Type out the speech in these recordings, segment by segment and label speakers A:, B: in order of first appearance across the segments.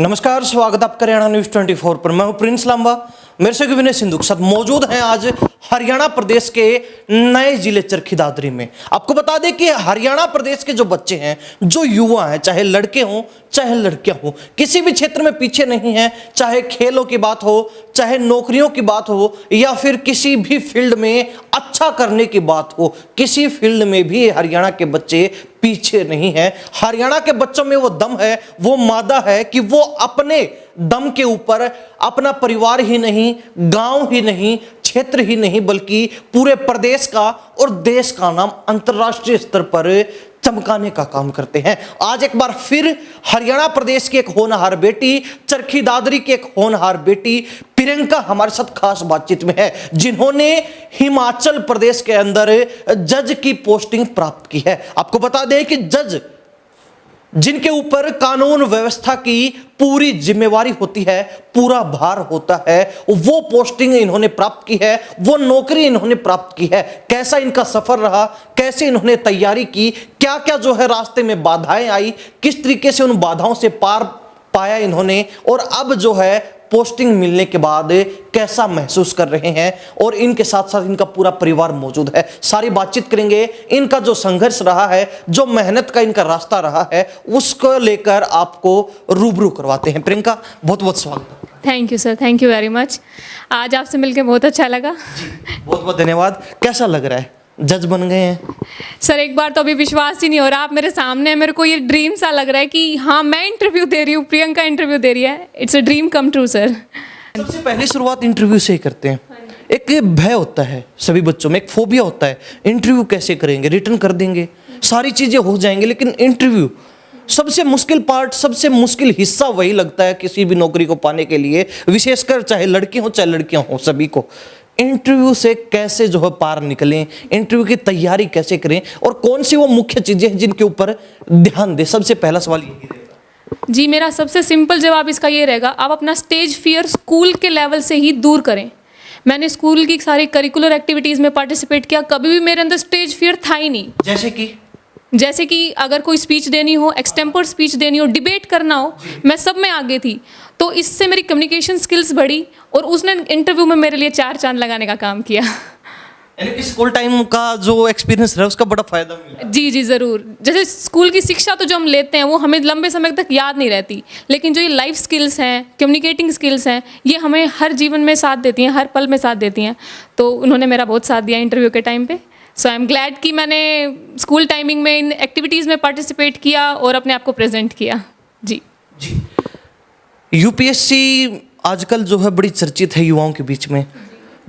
A: नमस्कार, स्वागत आपका हरियाणा न्यूज 24 पर। मैं हूं प्रिंस लांबा, मेरे से विनय सिंधु के साथ मौजूद हैं आज हरियाणा प्रदेश के नए जिले चरखी दादरी में। आपको बता दें कि हरियाणा प्रदेश के जो बच्चे हैं, जो युवा हैं, चाहे लड़के हों चाहे लड़कियां हो, किसी भी क्षेत्र में पीछे नहीं है। चाहे खेलों की बात हो, चाहे नौकरियों की बात हो, या फिर किसी भी फील्ड में अच्छा करने की बात हो, किसी फील्ड में भी हरियाणा के बच्चे पीछे नहीं है। हरियाणा के बच्चों में वो दम है, वो मादा है कि वो अपने दम के ऊपर अपना परिवार ही नहीं, गांव ही नहीं, क्षेत्र ही नहीं, बल्कि पूरे प्रदेश का और देश का नाम अंतर्राष्ट्रीय स्तर पर चमकाने का काम करते हैं। आज एक बार फिर हरियाणा प्रदेश की एक होनहार बेटी, चरखी दादरी की एक होनहार बेटी प्रियंका हमारे साथ खास बातचीत में है, जिन्होंने हिमाचल प्रदेश के अंदर जज की पोस्टिंग प्राप्त की है। आपको बता दें कि जज जिनके ऊपर कानून व्यवस्था की पूरी जिम्मेवारी होती है, पूरा भार होता है, वो पोस्टिंग इन्होंने प्राप्त की है, वो नौकरी इन्होंने प्राप्त की है। कैसा इनका सफर रहा, कैसे इन्होंने तैयारी की, क्या क्या जो है रास्ते में बाधाएं आई, किस तरीके से उन बाधाओं से पार पाया इन्होंने, और अब जो है पोस्टिंग मिलने के बाद कैसा महसूस कर रहे हैं, और इनके साथ साथ इनका पूरा परिवार मौजूद है। सारी बातचीत करेंगे। इनका जो संघर्ष रहा है, जो मेहनत का इनका रास्ता रहा है, उसको लेकर आपको रूबरू करवाते हैं। प्रियंका, बहुत बहुत स्वागत।
B: Thank you sir, thank you very much. आज आपसे मिलकर बहुत अच्छा लगा।
A: बहुत बहुत धन्यवाद। कैसा लग रहा है, जज बन गए हैं?
B: सर एक बार तो अभी विश्वास ही नहीं हो रहा, आप मेरे सामने हैं। मेरे को ये ड्रीम सा लग रहा है कि हाँ, मैं इंटरव्यू दे रही हूँ, प्रियंका इंटरव्यू दे रही है। It's a dream come true sir.
A: सबसे पहली शुरुआत इंटरव्यू से ही करते हैं। एक भय होता है सभी बच्चों में, एक फोबिया होता है, इंटरव्यू कैसे करेंगे, रिटर्न कर देंगे, सारी चीजें हो जाएंगी, लेकिन इंटरव्यू सबसे मुश्किल पार्ट, सबसे मुश्किल हिस्सा वही लगता है किसी भी नौकरी को पाने के लिए, विशेषकर चाहे लड़के हो चाहे लड़कियां हो, सभी को। इंटरव्यू से कैसे जो है पार निकलें, इंटरव्यू की तैयारी कैसे करें, और कौन सी वो मुख्य चीजें हैं जिनके ऊपर ध्यान दें? सबसे पहला सवाल यही रहेगा।
B: जी, मेरा सबसे सिंपल जवाब इसका ये रहेगा, आप अपना स्टेज फियर स्कूल के लेवल से ही दूर करें। मैंने स्कूल की सारी करिकुलर एक्टिविटीज़ में पार्टिसिपेट किया, कभी भी मेरे अंदर स्टेज फियर था ही नहीं। जैसे कि अगर कोई स्पीच देनी हो, एक्सटेम्पर स्पीच देनी हो, डिबेट करना हो, मैं सब में आगे थी। तो इससे मेरी कम्युनिकेशन स्किल्स बढ़ी, और उसने इंटरव्यू में मेरे लिए 4 चांद लगाने का काम किया।
A: यानी कि स्कूल टाइम का जो एक्सपीरियंस रहा, उसका बड़ा फायदा मिला।
B: जी जी ज़रूर। जैसे स्कूल की शिक्षा तो जो हम लेते हैं वो हमें लंबे समय तक याद नहीं रहती, लेकिन जो ये लाइफ स्किल्स हैं, कम्युनिकेटिंग स्किल्स हैं, ये हमें हर जीवन में साथ देती हैं, हर पल में साथ देती हैं। तो उन्होंने मेरा बहुत साथ दिया इंटरव्यू के टाइम पे। सो आई एम ग्लैड कि मैंने स्कूल टाइमिंग में इन एक्टिविटीज़ में पार्टिसिपेट किया और अपने आप को प्रेजेंट किया। जी
A: जी। यूपीएससी आजकल जो है बड़ी चर्चित है युवाओं के बीच में,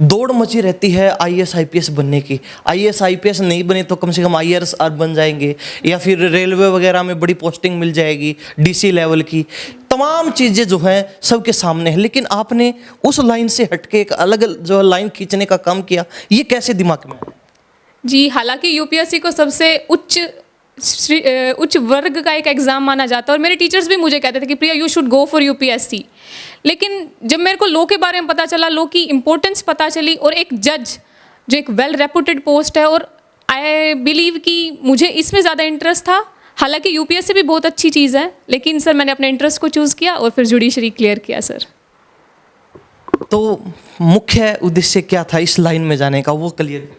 A: दौड़ मची रहती है आईएएस आईपीएस बनने की। आईएएस आईपीएस नहीं बने तो कम से कम आईआरएस बन जाएंगे, या फिर रेलवे वगैरह में बड़ी पोस्टिंग मिल जाएगी, डीसी लेवल की। तमाम चीज़ें जो हैं सबके सामने हैं, लेकिन आपने उस लाइन से हटके एक अलग जो लाइन खींचने का काम किया। ये कैसे दिमाग में आया?
B: जी, हालांकि यूपीएससी को सबसे उच्च वर्ग का एक एग्ज़ाम माना जाता है, और मेरे टीचर्स भी मुझे कहते थे कि Priya you should go for UPSC. लेकिन जब मेरे को लॉ के बारे में पता चला, लॉ की इम्पोर्टेंस पता चली, और एक जज जो एक वेल रेपुटेड पोस्ट है, और आई बिलीव कि मुझे इसमें ज़्यादा इंटरेस्ट था। हालांकि यूपीएससी भी बहुत अच्छी चीज़ है, लेकिन सर मैंने अपने इंटरेस्ट को चूज़ किया और फिर जुडिशरी क्लियर किया सर।
A: तो मुख्य उद्देश्य क्या था इस लाइन में जाने का, वो क्लियर?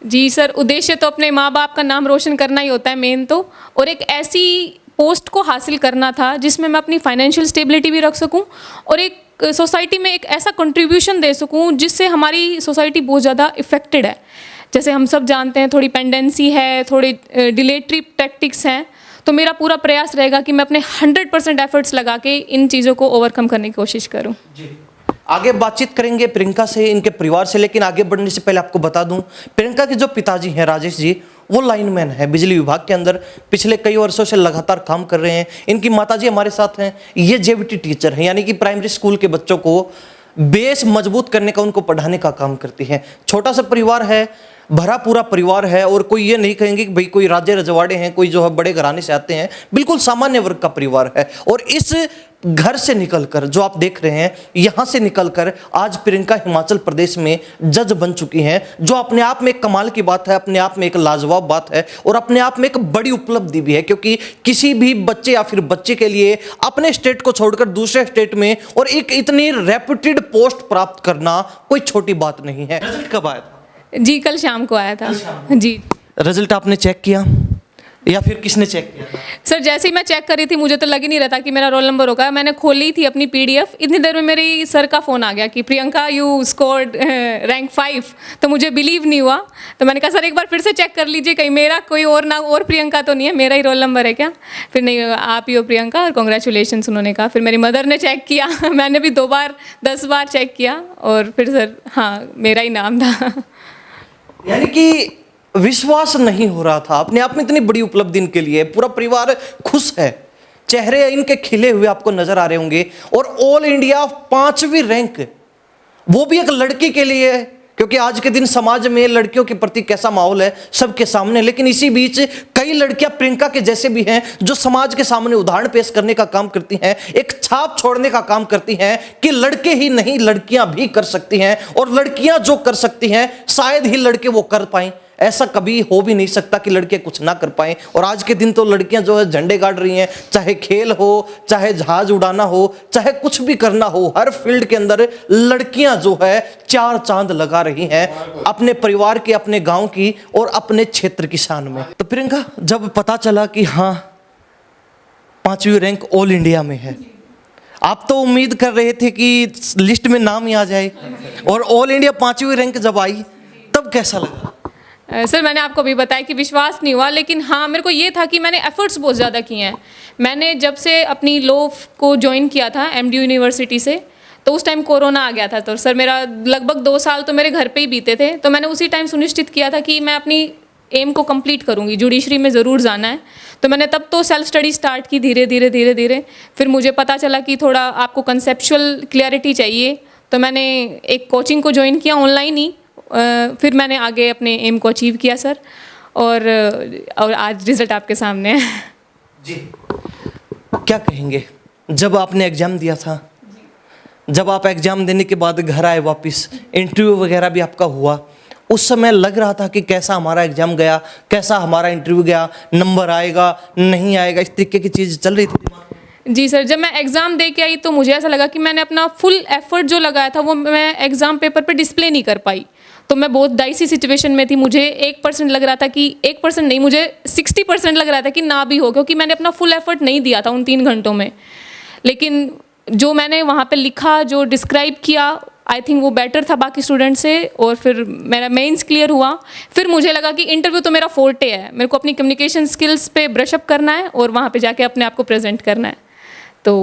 B: जी सर, उद्देश्य तो अपने माँ बाप का नाम रोशन करना ही होता है मेन तो, और एक ऐसी पोस्ट को हासिल करना था जिसमें मैं अपनी फाइनेंशियल स्टेबिलिटी भी रख सकूं, और एक सोसाइटी में एक ऐसा कंट्रीब्यूशन दे सकूं जिससे हमारी सोसाइटी बहुत ज़्यादा इफ़ेक्टेड है। जैसे हम सब जानते हैं, थोड़ी पेंडेंसी है, थोड़ी डिलेटरी टैक्टिक्स हैं। तो मेरा पूरा प्रयास रहेगा कि मैं अपने 100% एफर्ट्स लगा के इन चीज़ों को ओवरकम करने की कोशिश करूँ।
A: आगे बातचीत करेंगे प्रियंका से, इनके परिवार से, लेकिन आगे बढ़ने से पहले आपको बता दूं, प्रियंका के जो पिताजी हैं राजेश जी, वो लाइनमैन है बिजली विभाग के अंदर, पिछले कई वर्षों से लगातार काम कर रहे हैं। इनकी माताजी हमारे साथ हैं, ये जेबीटी टीचर हैं, यानी कि प्राइमरी स्कूल के बच्चों को बेस मजबूत करने का, उनको पढ़ाने का काम करती हैं। छोटा सा परिवार है, भरा पूरा परिवार है, और कोई ये नहीं कहेंगे कि भाई कोई राजे रजवाड़े हैं, कोई जो है बड़े घराने से आते हैं, बिल्कुल सामान्य वर्ग का परिवार है। और इस घर से निकलकर जो आप देख रहे हैं, यहाँ से निकलकर आज प्रियंका हिमाचल प्रदेश में जज बन चुकी हैं, जो अपने आप में एक कमाल की बात है, अपने आप में एक लाजवाब बात है और अपने आप में एक बड़ी उपलब्धि भी है, क्योंकि किसी भी बच्चे या फिर बच्चे के लिए अपने स्टेट को छोड़कर दूसरे स्टेट में और एक इतनी रेप्यूटेड पोस्ट प्राप्त करना कोई छोटी बात नहीं है। रिजल्ट कब आया था?
B: जी कल शाम को आया था। जी
A: रिजल्ट आपने चेक किया या फिर किसने चेक किया था?
B: सर, जैसे ही मैं चेक कर रही थी मुझे तो लग ही नहीं रहा था कि मेरा रोल नंबर होगा। मैंने खोली थी अपनी पीडीएफ, इतनी देर में मेरी सर का फ़ोन आ गया कि प्रियंका यू स्कोर्ड रैंक 5। तो मुझे बिलीव नहीं हुआ, तो मैंने कहा सर एक बार फिर से चेक कर लीजिए, कहीं मेरा कोई और ना और प्रियंका तो नहीं है, मेरा ही रोल नंबर है क्या? फिर नहीं, आप ही हो प्रियंका और कॉन्ग्रेचुलेशन उन्होंने कहा। फिर मेरी मदर ने चेक किया मैंने भी 2 बार 10 बार चेक किया और फिर सर हाँ मेरा ही नाम था।
A: यानी कि विश्वास नहीं हो रहा था अपने आप में इतनी बड़ी उपलब्धि इनके लिए। पूरा परिवार खुश है, चेहरे इनके खिले हुए आपको नजर आ रहे होंगे। और ऑल इंडिया 5वीं रैंक, वो भी एक लड़की के लिए, क्योंकि आज के दिन समाज में लड़कियों के प्रति कैसा माहौल है सबके सामने। लेकिन इसी बीच कई लड़कियां प्रियंका के जैसे भी हैं जो समाज के सामने उदाहरण पेश करने का काम करती हैं, एक छाप छोड़ने का काम करती हैं कि लड़के ही नहीं लड़कियां भी कर सकती हैं, और लड़कियां जो कर सकती हैं शायद ही लड़के वो कर पाएं। ऐसा कभी हो भी नहीं सकता कि लड़के कुछ ना कर पाएं। और आज के दिन तो लड़कियां जो है झंडे गाड़ रही हैं, चाहे खेल हो, चाहे जहाज उड़ाना हो, चाहे कुछ भी करना हो, हर फील्ड के अंदर लड़कियां जो है 4 चांद लगा रही हैं अपने परिवार की, अपने गांव की और अपने क्षेत्र की शान में। तो प्रियंका, जब पता चला कि हाँ 5वीं रैंक ऑल इंडिया में है, आप तो उम्मीद कर रहे थे कि लिस्ट में नाम ही आ जाए, और ऑल इंडिया 5वीं रैंक जब आई तब कैसा लगा?
B: सर मैंने आपको भी बताया कि विश्वास नहीं हुआ, लेकिन हाँ मेरे को ये था कि मैंने एफर्ट्स बहुत ज़्यादा किए हैं। मैंने जब से अपनी लॉ को ज्वाइन किया था एमडी यूनिवर्सिटी से, तो उस टाइम कोरोना आ गया था। तो सर मेरा लगभग 2 साल तो मेरे घर पे ही बीते थे। तो मैंने उसी टाइम सुनिश्चित किया था कि मैं अपनी एम को कंप्लीट करूँगी, जुडिशरी में ज़रूर जाना है। तो मैंने तब तो सेल्फ स्टडी स्टार्ट की धीरे धीरे। फिर मुझे पता चला कि थोड़ा आपको कंसेप्चुअल क्लैरिटी चाहिए, तो मैंने एक कोचिंग को ज्वाइन किया ऑनलाइन ही। फिर मैंने आगे अपने एम को अचीव किया सर, और आज रिजल्ट आपके सामने है।
A: जी, क्या कहेंगे जब आपने एग्जाम दिया था, जब आप एग्जाम देने के बाद घर आए वापस, इंटरव्यू वगैरह भी आपका हुआ, उस समय लग रहा था कि कैसा हमारा एग्जाम गया, कैसा हमारा इंटरव्यू गया, नंबर आएगा नहीं आएगा, इस तरीके की चीज़ चल रही थी दिमाग में?
B: जी सर, जब मैं एग्ज़ाम दे के आई तो मुझे ऐसा लगा कि मैंने अपना फुल एफर्ट जो लगाया था वो मैं एग्ज़ाम पेपर पे डिस्प्ले नहीं कर पाई। तो मैं बहुत डाइसी सिचुएशन में थी। मुझे 1% लग रहा था कि 1% नहीं, मुझे 60% लग रहा था कि ना भी हो, क्योंकि मैंने अपना फुल एफर्ट नहीं दिया था उन 3 घंटों में। लेकिन जो मैंने वहाँ पे लिखा, जो डिस्क्राइब किया, आई थिंक वो बेटर था बाकी स्टूडेंट से। और फिर मेरा मेंस क्लियर हुआ। फिर मुझे लगा कि इंटरव्यू तो मेरा फोर्टे है, मेरे को अपनी कम्युनिकेशन स्किल्स पे ब्रशअप करना है और वहाँ पे जाके अपने आप को प्रेजेंट करना है। तो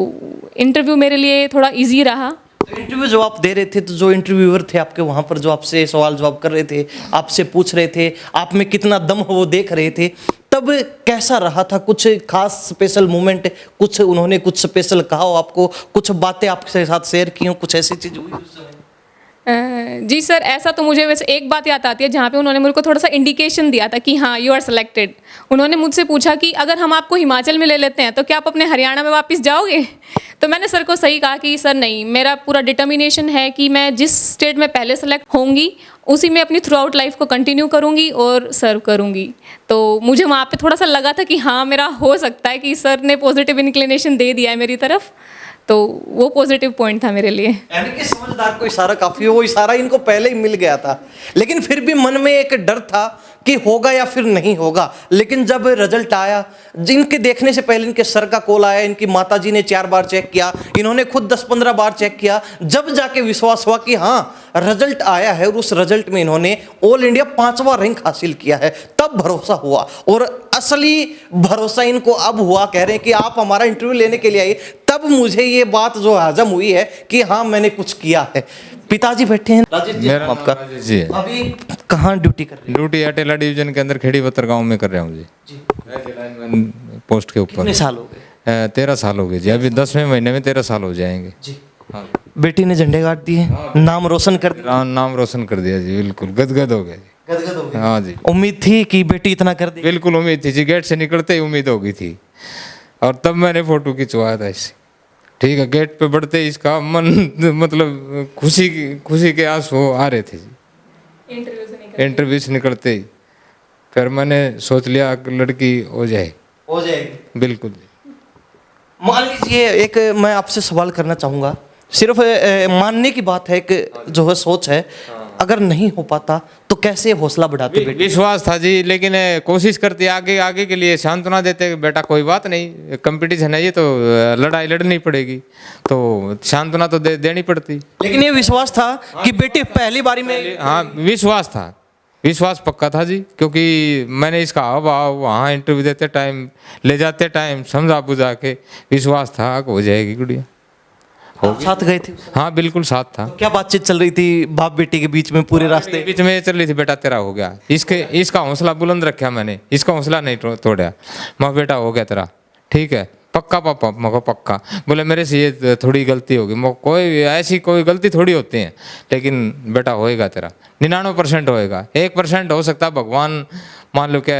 B: इंटरव्यू मेरे लिए थोड़ा ईजी रहा।
A: तो इंटरव्यू जो आप दे रहे थे, तो जो इंटरव्यूअर थे आपके वहाँ पर, जो आपसे सवाल जवाब कर रहे थे, आपसे पूछ रहे थे, आप में कितना दम हो वो देख रहे थे, तब कैसा रहा था? कुछ खास स्पेशल मोमेंट, कुछ उन्होंने कुछ स्पेशल कहा हो आपको, कुछ बातें आपके साथ शेयर की हो, कुछ ऐसी चीज़ हुई उस समय?
B: जी सर, ऐसा तो मुझे वैसे एक बात याद आती है जहाँ पे उन्होंने मेरे को थोड़ा सा इंडिकेशन दिया था कि हाँ यू आर सेलेक्टेड। उन्होंने मुझसे पूछा कि अगर हम आपको हिमाचल में ले लेते हैं तो क्या आप अपने हरियाणा में वापस जाओगे? तो मैंने सर को सही कहा कि सर नहीं, मेरा पूरा डिटर्मिनेशन है कि मैं जिस स्टेट में पहले सेलेक्ट होंगी उसी में अपनी थ्रू आउट लाइफ को कंटिन्यू करूँगी और सर्व करूँगी। तो मुझे वहाँ पे थोड़ा सा लगा था कि हाँ मेरा हो सकता है कि सर ने पॉजिटिव इंक्लिनेशन दे दिया है मेरी तरफ, तो वो पॉजिटिव पॉइंट था मेरे लिए।
A: यानी कि समझदार को इशारा काफी हो, वो इशारा इनको पहले ही मिल गया था। लेकिन फिर भी मन में एक डर था कि होगा या फिर नहीं होगा। लेकिन जब रिजल्ट आया, जिनके देखने से पहले इनके सर का कॉल आया, इनकी माताजी ने 4 बार चेक किया, इन्होंने खुद 10-15 बार चेक किया, जब जाके विश्वास हुआ कि हाँ रिजल्ट आया है और उस रिजल्ट में इन्होंने ऑल इंडिया 5वां रैंक हासिल किया है, तब भरोसा हुआ। और असली भरोसा इनको अब हुआ, कह रहे हैं कि आप हमारा इंटरव्यू लेने के लिए आए, तब मुझे ये बात जो हजम हुई है कि हाँ मैंने कुछ किया है। पिताजी बैठे हैं। राजेश जी,
C: मेरा
A: आपका
C: नाम राजेश जी है।
A: अभी कहाँ ड्यूटी कर रहे हैं?
C: ड्यूटी अटेला डिवीजन के अंदर खेड़ी बतर गाँव में कर रहा हूँ जी। लाइनमैन पोस्ट के ऊपर।
A: कितने साल हो गए?
C: 13 साल हो गए जी। अभी 10वें महीने में 13 साल हो जाएंगे
A: जी।
C: हाँ।
A: बेटी ने झंडे गाड़ दिए, नाम रोशन कर दिया।
C: नाम रोशन कर दिया जी, बिल्कुल गदगद हो गया जी।
A: गदगद हो गए।
C: हाँ जी,
A: उम्मीद थी कि बेटी इतना कर देगी?
C: बिल्कुल उम्मीद थी जी। गेट से निकलते ही उम्मीद हो गई थी, और तब मैंने फोटो खिंचवाया था इससे। ठीक है, गेट पे बढ़ते ही इसका मन मतलब खुशी के आंसू आ रहे थे जी। इंटरव्यू से निकलते ही फिर मैंने सोच लिया कि लड़की हो जाएगी। बिल्कुल जी।
A: मान लीजिए, एक मैं आपसे सवाल करना चाहूँगा, सिर्फ मानने की बात है कि जो है सोच है, अगर नहीं हो पाता तो कैसे हौसला बढ़ाते बेटे?
C: विश्वास था जी, लेकिन कोशिश करती आगे के लिए सांत्वना देते कि बेटा कोई बात नहीं, कंपटीशन है ये तो लड़ाई लड़नी पड़ेगी, तो सांत्वना तो देनी पड़ती।
A: लेकिन ये विश्वास था कि बेटी पहली बारी में,
C: हाँ विश्वास पक्का था जी, क्योंकि मैंने इसका हाव वहाँ इंटरव्यू देते टाइम ले जाते टाइम समझा बुझा के विश्वास था कि हो जाएगी गुड़िया।
A: आप साथ गए थे?
C: हाँ बिल्कुल साथ था।
A: क्या बातचीत चल रही थी बाप बेटी के बीच में पूरे रास्ते?
C: बीच में चल रही थी, बेटा तेरा हो गया, इसका हौसला बुलंद रखा मैंने, इसका हौसला नहीं तोड़ा। माँ बेटा हो गया तेरा, ठीक है पक्का पापा, मको पक्का। बोले मेरे से ये थोड़ी गलती होगी, कोई गलती थोड़ी होती है, लेकिन बेटा होएगा तेरा, 99% होएगा, 1% हो सकता है भगवान मान लो क्या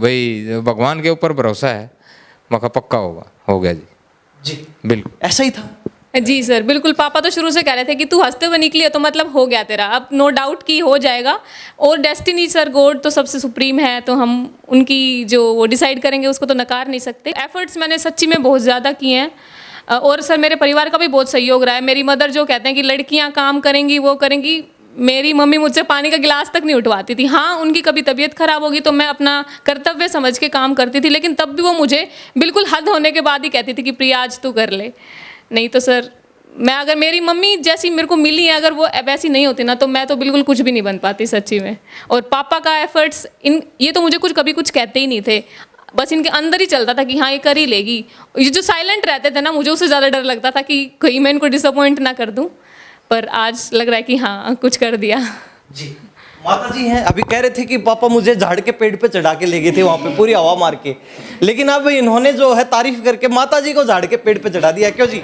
C: भाई, भगवान के ऊपर भरोसा है, मका पक्का होगा, हो गया जी। बिल्कुल
A: ऐसा ही था
B: जी सर, बिल्कुल। पापा तो शुरू से कह रहे थे कि तू हंसते हुए निकली है तो मतलब हो गया तेरा, अब नो डाउट कि हो जाएगा। और डेस्टिनी सर, गॉड तो सबसे सुप्रीम है, तो हम उनकी जो वो डिसाइड करेंगे उसको तो नकार नहीं सकते। एफर्ट्स मैंने सच्ची में बहुत ज़्यादा किए हैं, और सर मेरे परिवार का भी बहुत सहयोग रहा है। मेरी मदर जो कहते हैं कि लड़कियाँ काम करेंगी वो करेंगी, मेरी मम्मी मुझसे पानी का गिलास तक नहीं उठवाती थी। हाँ, उनकी कभी तबीयत खराब होगी तो मैं अपना कर्तव्य समझ के काम करती थी, लेकिन तब भी वो मुझे बिल्कुल हद होने के बाद ही कहती थी कि प्रिया आज तू कर ले। नहीं तो सर, मैं अगर मेरी मम्मी जैसी मेरे को मिली है, अगर वो वैसी नहीं होती ना, तो मैं तो बिल्कुल कुछ भी नहीं बन पाती सच्ची में। और पापा का एफर्ट्स, ये तो मुझे कभी कुछ कहते ही नहीं थे, बस इनके अंदर ही चलता था कि हाँ ये कर ही लेगी। ये जो साइलेंट रहते थे ना, मुझे उससे ज़्यादा डर लगता था कि कहीं मैं इनको डिसअपॉइंट ना कर दूँ, पर आज लग रहा है कि हाँ कुछ कर दिया
A: जी। माता जी हैं, अभी कह रहे थे कि पापा मुझे झाड़ के पेड़ पे चढ़ा के ले गए थे वहाँ पे पूरी हवा मार के, लेकिन अब इन्होंने जो है तारीफ करके माता जी को झाड़ के पेड़ पे चढ़ा दिया, क्यों जी?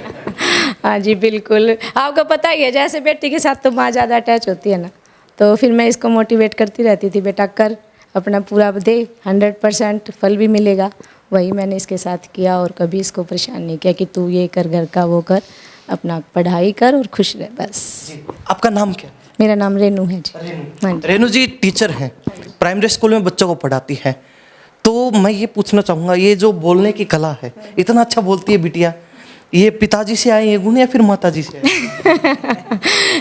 D: हाँ जी बिल्कुल, आपको पता ही है जैसे बेटी के साथ तो माँ ज़्यादा अटैच होती है ना, तो फिर मैं इसको मोटिवेट करती रहती थी, बेटा कर, अपना पूरा दे, 100% फल भी मिलेगा। वही मैंने इसके साथ किया, और कभी इसको परेशान नहीं किया कि तू ये कर, घर का वो कर, अपना पढ़ाई कर और खुश रह बस।
A: आपका नाम क्या?
D: मेरा नाम रेनू है जी। हाँ जी।
A: रेनू जी टीचर हैं, प्राइमरी स्कूल में बच्चों को पढ़ाती हैं, तो मैं ये पूछना चाहूँगा, ये जो बोलने की कला है, इतना अच्छा बोलती है बिटिया, ये पिताजी से आए ये गुण या फिर माताजी से आए?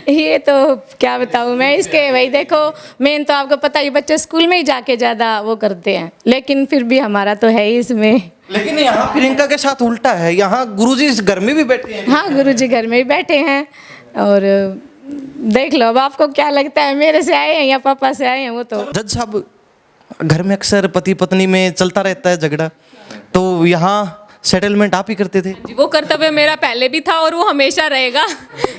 D: ये तो क्या बताऊँ मैं इसके, भाई देखो मेन तो आपको पता ही, बच्चे स्कूल में ही जाके ज़्यादा वो करते हैं, लेकिन फिर भी हमारा तो है ही इसमें।
A: लेकिन यहाँ प्रियंका के साथ उल्टा है, यहाँ गुरुजी इस घर में भी बैठे हैं।
D: हाँ, गुरुजी घर में ही बैठे हैं, और देख लो अब आपको क्या लगता है, मेरे से आए हैं या पापा से आए हैं? वो तो
A: जज साहब, घर में अक्सर पति पत्नी में चलता रहता है झगड़ा, तो यहाँ सेटलमेंट आप ही करते थे?
B: जी, वो कर्तव्य मेरा पहले भी था और वो हमेशा रहेगा।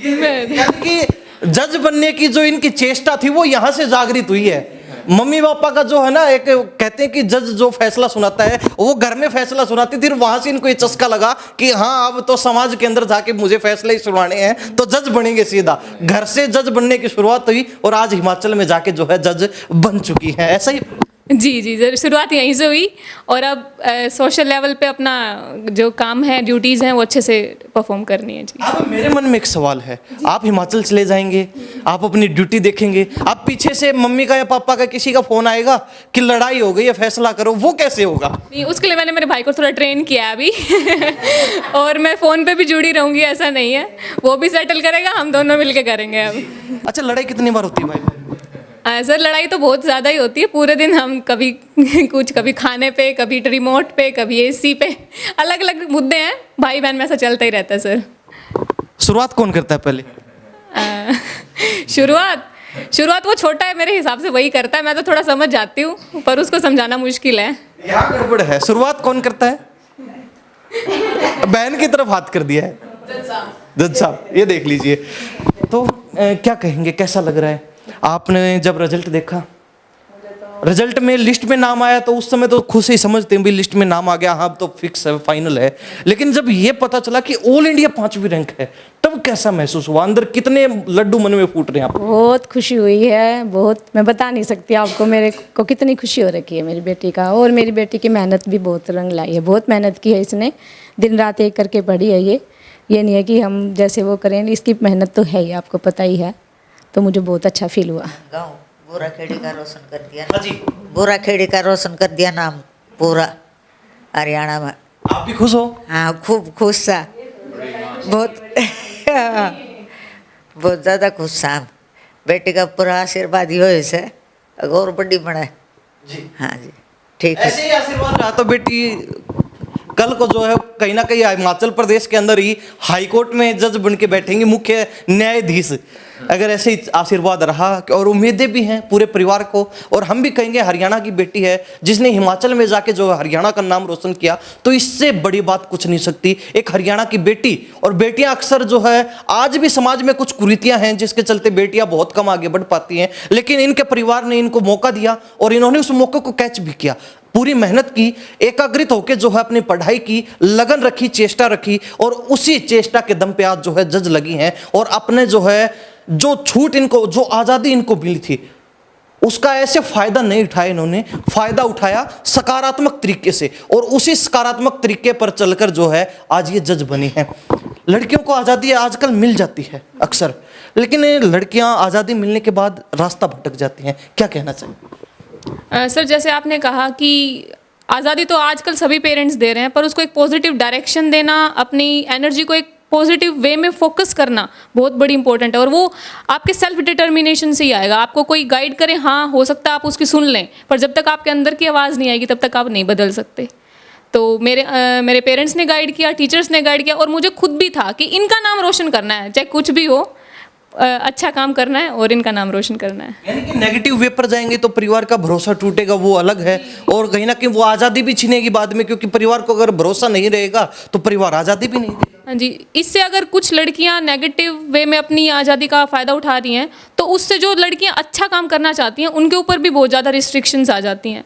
A: यानी कि जज बनने की जो इनकी चेष्टा थी वो यहाँ से जागृत हुई है। मम्मी पापा का जो है ना, एक कहते हैं कि जज जो फैसला सुनाता है वो घर में फैसला सुनाती थी, वहां से इनको ये चस्का लगा कि हाँ अब तो समाज के अंदर जाके मुझे फैसले ही सुनाने हैं, तो जज बनेंगे सीधा। घर से जज बनने की शुरुआत हुई और आज हिमाचल में जाके जो है जज बन चुकी है, ऐसा ही?
B: जी, शुरुआत यहीं से हुई, और अब सोशल लेवल पे अपना जो काम है, ड्यूटीज़ हैं, वो अच्छे से परफॉर्म करनी है जी।
A: अब मेरे मन में एक सवाल है, आप हिमाचल चले जाएंगे, आप अपनी ड्यूटी देखेंगे, आप पीछे से मम्मी का या पापा का किसी का फोन आएगा कि लड़ाई हो गई है फैसला करो, वो कैसे होगा?
B: नहीं, उसके लिए मैंने मेरे भाई को थोड़ा ट्रेन किया है अभी और मैं फ़ोन पे भी जुड़ी रहूँगी, ऐसा नहीं है, वो भी सेटल करेगा, हम दोनों मिलके करेंगे अब।
A: अच्छा, लड़ाई कितनी बार होती है भाई?
B: सर लड़ाई तो बहुत ज़्यादा ही होती है, पूरे दिन हम कभी कुछ, कभी खाने पे, कभी रिमोट पे, कभी एसी पे, अलग अलग मुद्दे हैं, भाई बहन में ऐसा चलता ही रहता है सर।
A: शुरुआत कौन करता है पहले?
B: शुरुआत वो छोटा है मेरे हिसाब से, वही करता है, मैं तो थोड़ा समझ जाती हूँ, पर उसको समझाना मुश्किल है।
A: यहाँ गड़बड़ है, शुरुआत कौन करता है? बहन की तरफ हाथ कर दिया है जज साहब, ये देख लीजिए। तो क्या कहेंगे, कैसा लग रहा है आपने जब रिजल्ट देखा? रिजल्ट में लिस्ट में नाम आया तो उस समय तो खुद से ही समझते हैं भी लिस्ट में नाम आ गया, हाँ तो फिक्स है, फाइनल है। लेकिन जब ये पता चला कि ऑल इंडिया 5वीं रैंक है, तब कैसा महसूस हुआ? अंदर कितने लड्डू मन में फूट रहे हैं आपको?
D: बहुत खुशी हुई है, बहुत, मैं बता नहीं सकती आपको मेरे को कितनी खुशी हो रखी है मेरी बेटी का। और मेरी बेटी की मेहनत भी बहुत रंग लाई है, बहुत मेहनत की है इसने, दिन रात एक करके पढ़ी है ये, ये नहीं है कि हम जैसे वो करें, इसकी मेहनत तो है ही, आपको पता ही है। तो मुझे बहुत अच्छा फील हुआ।
E: गाँव बोरा खेड़ी का रोशन कर दिया।
A: हाँ जी,
E: बोरा खेड़ी का रोशन कर दिया नाम पूरा हरियाणा में।
A: आप भी खुश हो?
E: हाँ, खूब खुश था, बहुत बहुत ज़्यादा खुश था। बेटी का पूरा आशीर्वाद ही हो इसे, और बड़ी बने
A: जी,
E: हाँ जी, ठीक है।
A: ऐसे ही आशीर्वाद रहा तो बेटी कल को जो है कहीं ना कहीं हिमाचल प्रदेश के अंदर ही हाई कोर्ट में जज बन के बैठेंगे, मुख्य न्यायाधीश। अगर ऐसे ही आशीर्वाद रहा, और उम्मीदें भी हैं पूरे परिवार को, और हम भी कहेंगे हरियाणा की बेटी है जिसने हिमाचल में जाके जो हरियाणा का नाम रोशन किया, तो इससे बड़ी बात कुछ नहीं सकती। एक हरियाणा की बेटी, और बेटियां अक्सर जो है आज भी समाज में कुछ कुरीतियां हैं जिसके चलते बेटियां बहुत कम आगे बढ़ पाती हैं, लेकिन इनके परिवार ने इनको मौका दिया और इन्होंने उस मौके को कैच भी किया, पूरी मेहनत की, एकाग्रित होकर जो है अपनी पढ़ाई की, लगन रखी, चेष्टा रखी, और उसी चेष्टा के दम पे आज जो है जज लगी हैं, और अपने जो है जो छूट इनको, जो आज़ादी इनको मिली थी, उसका ऐसे फायदा नहीं उठाया इन्होंने, फायदा उठाया सकारात्मक तरीके से, और उसी सकारात्मक तरीके पर चलकर जो है आज ये जज बनी है। लड़कियों को आज़ादी आजकल मिल जाती है अक्सर, लेकिन लड़कियां आज़ादी मिलने के बाद रास्ता भटक जाती हैं, क्या कहना चाहिए?
B: सर, जैसे आपने कहा कि आज़ादी तो आजकल सभी पेरेंट्स दे रहे हैं, पर उसको एक पॉजिटिव डायरेक्शन देना, अपनी एनर्जी को एक पॉजिटिव वे में फोकस करना बहुत बड़ी इंपॉर्टेंट है, और वो आपके सेल्फ डिटर्मिनेशन से ही आएगा। आपको कोई गाइड करे, हाँ हो सकता है आप उसकी सुन लें, पर जब तक आपके अंदर की आवाज़ नहीं आएगी तब तक आप नहीं बदल सकते। तो मेरे पेरेंट्स ने गाइड किया, टीचर्स ने गाइड किया, और मुझे खुद भी था कि इनका नाम रोशन करना है, चाहे कुछ भी हो, अच्छा काम करना है और इनका नाम रोशन करना है।
A: यानी कि नेगेटिव वे पर जाएंगे तो परिवार का भरोसा टूटेगा, वो अलग है, और कहीं ना कहीं वो आज़ादी भी छीनेगी बाद में, क्योंकि परिवार को अगर भरोसा नहीं रहेगा तो परिवार आज़ादी भी नहीं देगा।
B: हाँ जी, इससे अगर कुछ लड़कियां नेगेटिव वे में अपनी आज़ादी का फ़ायदा उठा रही हैं, तो उससे जो लड़कियां अच्छा काम करना चाहती हैं उनके ऊपर भी बहुत ज़्यादा रिस्ट्रिक्शंस आ जाती हैं।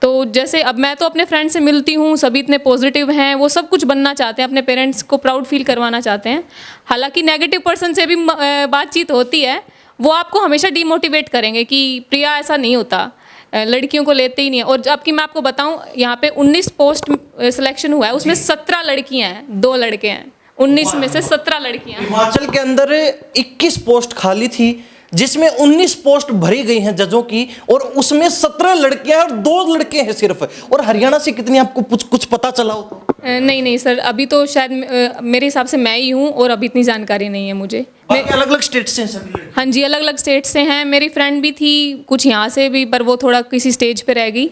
B: तो जैसे अब मैं तो अपने फ्रेंड से मिलती हूँ, सभी इतने पॉजिटिव हैं, वो सब कुछ बनना चाहते हैं, अपने पेरेंट्स को प्राउड फील करवाना चाहते हैं। हालांकि नेगेटिव पर्सन से भी बातचीत होती है, वो आपको हमेशा डीमोटिवेट करेंगे कि प्रिया ऐसा नहीं होता, लड़कियों को लेते ही नहीं है। और जबकि मैं आपको बताऊं, यहाँ पे 19 पोस्ट सिलेक्शन हुआ है, उसमें 17 लड़कियां हैं, 2 लड़के हैं। 19 में से 17 लड़कियां।
A: हिमाचल के अंदर 21 पोस्ट खाली थी, जिसमें 19 पोस्ट भरी गई हैं जजों की, और उसमें 17 लड़कियां हैं और 2 लड़के हैं सिर्फ। और हरियाणा से कितनी, आपको कुछ पता चला हो तो?
B: नहीं सर, अभी तो शायद मेरे हिसाब से मैं ही हूँ, और अभी इतनी जानकारी नहीं है मुझे।
A: बाकी अलग अलग स्टेट से हैं सभी लड़के?
B: हाँ जी, अलग अलग स्टेट से हैं। मेरी फ्रेंड भी थी कुछ यहाँ से भी, पर वो थोड़ा किसी स्टेज पे रह गई।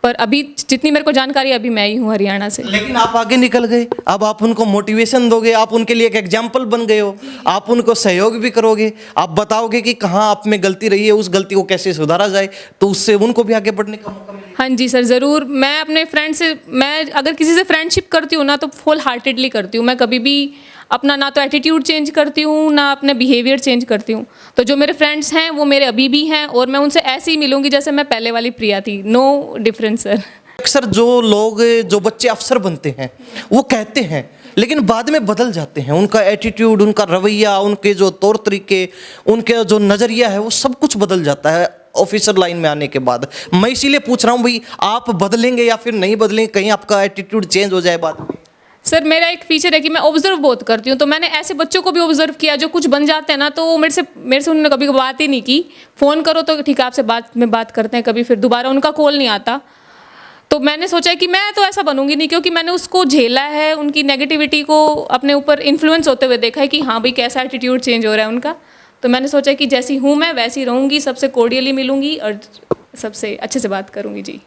B: पर अभी जितनी मेरे को जानकारी, अभी मैं ही हूँ हरियाणा से।
A: लेकिन आप आगे निकल गए, अब आप उनको मोटिवेशन दोगे, आप उनके लिए एक एग्जाम्पल बन गए हो, आप उनको सहयोग भी करोगे, आप बताओगे कि कहाँ आप में गलती रही है, उस गलती को कैसे सुधारा जाए, तो उससे उनको भी आगे बढ़ने का मौका मिलेगा।
B: हाँ जी सर, ज़रूर। मैं अपने फ्रेंड से, मैं अगर किसी से फ्रेंडशिप करती हूँ ना, तो फुल हार्टेडली करती हूँ। मैं कभी भी अपना ना तो एटीट्यूड चेंज करती हूँ, ना अपने बिहेवियर चेंज करती हूँ। तो जो मेरे फ्रेंड्स हैं वो मेरे अभी भी हैं, और मैं उनसे ऐसे ही मिलूंगी जैसे मैं पहले वाली प्रिया थी। No difference sir.
A: अक्सर जो बच्चे अफसर बनते हैं वो कहते हैं, लेकिन बाद में बदल जाते हैं। उनका एटीट्यूड, उनका रवैया, उनके जो तौर तरीके, उनके जो नज़रिया है, वो सब कुछ बदल जाता है ऑफिसर लाइन में आने के बाद। मैं इसीलिए पूछ रहा हूँ भाई, आप बदलेंगे या फिर नहीं बदलेंगे, कहीं आपका एटीट्यूड चेंज हो जाए बाद में?
B: सर, मेरा एक फीचर है कि मैं ऑब्जर्व बहुत करती हूँ। तो मैंने ऐसे बच्चों को भी ऑब्जर्व किया जो कुछ बन जाते हैं ना, तो वो मेरे से उन्होंने कभी बात ही नहीं की। फ़ोन करो तो ठीक है, आपसे बात करते हैं, कभी फिर दोबारा उनका कॉल नहीं आता। तो मैंने सोचा कि मैं तो ऐसा बनूंगी नहीं, क्योंकि मैंने उसको झेला है, उनकी नेगेटिविटी को अपने ऊपर इन्फ्लुएंस होते हुए देखा है कि हाँ भाई कैसा एटीट्यूड चेंज हो रहा है उनका। तो मैंने सोचा कि जैसी हूँ मैं वैसी रहूँगी, सबसे कोर्डियली मिलूंगी और सबसे अच्छे से बात करूँगी जी।